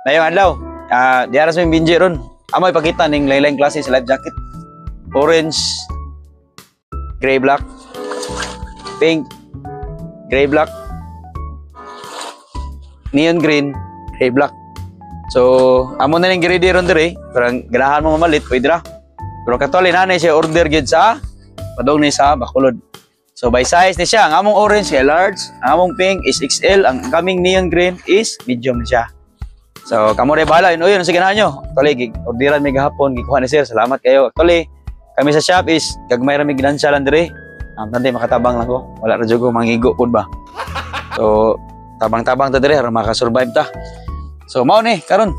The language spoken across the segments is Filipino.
Ngayong adlaw, diara sa binji ron. Amo ipakita ning lain-lain klase sa life jacket. Orange, gray black, pink, gray black, neon green, gray black. So, amo na ning ready ron dire, parang ganahan mo mamalit, pwede ra. Pero katuli nanay siya order gyud sa padong ni sa Bacolod. So by size ni siya, ang among orange kay large, ang among pink is XL, ang kaming neon green is medium siya. So kamo rin bahala, yun sige na nyo. Actually, orderan may gahapon, gikuha ni sir, salamat kayo. Actually, kami sa shop is, gagmay rami ginansya lang dire. Tante, makatabang lang ko, wala na dyan ko, mangigo po ba. So, tabang-tabang ta dire, makasurvive ta. So, mao ni, karon.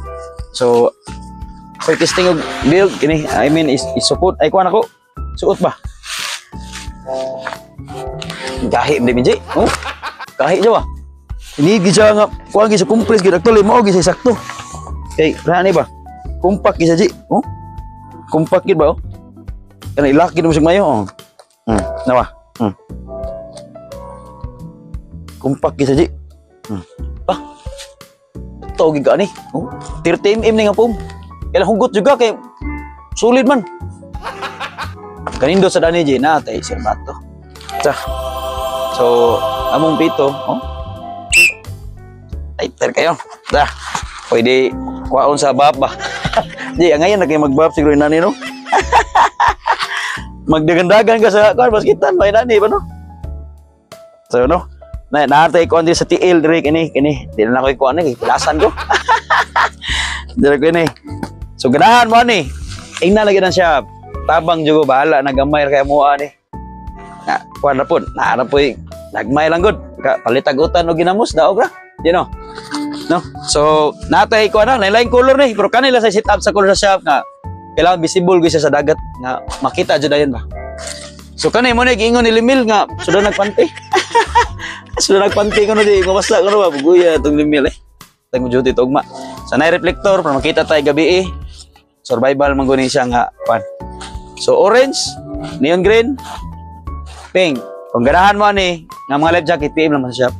So, for testing og build, kini, I mean, is support, ay kuha na ko, suot ba? Gahi, hindi minji, oh, gahi dyan ba? Ini gisa nga, kuha gisa kumpres, gisa actually, mao gisa sakto. Okay, rani ba? Kumpak gisa ji, oh, kumpak gid ba, oh. Kana ilaki mo sig mayo, oh. Nawa. Kumpak gisa ji. Tawag ka ni. Oh, 30 mm ni nga pum. Kailang hugot juga kay sulit man. Kanindo sa dani ji na tay sir bato. So, among pito, oh. Tighter kayo. Pwede kuhaon sa baba. Di, ngayon na kayo mag-bab siguro yung nani, no? Magdagandagan ka sa kuhan, baskitan, may nani, ba, no? So, no? Naatay ko sa TL, dire, kini. Di na ako ikuha ni, kilasan ko. Dire ko ini. So, ganahan mo, ni. Ingna lagi na siya. Tabang juga, bahala, nagamay kaya mo, ni. Kuhan na po, naharap po, nagmay lang, good. Palitagutan o ginamos, daog ra. You know? No? So, natay ko na, lain-lain color ni. Pero kanila sa sit up sa color sa shop nga, kailangan visible ko siya sa dagat nga makita dyan na yun ba. So, kanay mo na, giingon ni Limil nga, sudah nagpanti. Sudah nagpanti ko na di, kumasa ko na ba, buguya itong Limil eh. Itong duty tugma. Sa na-reflector, para makita tayo gabi eh. Survival manggunin siya nga, pan. So, orange, neon green, pink. Kung ganahan mo ni, nga mga life jacket, PM lang sa shop.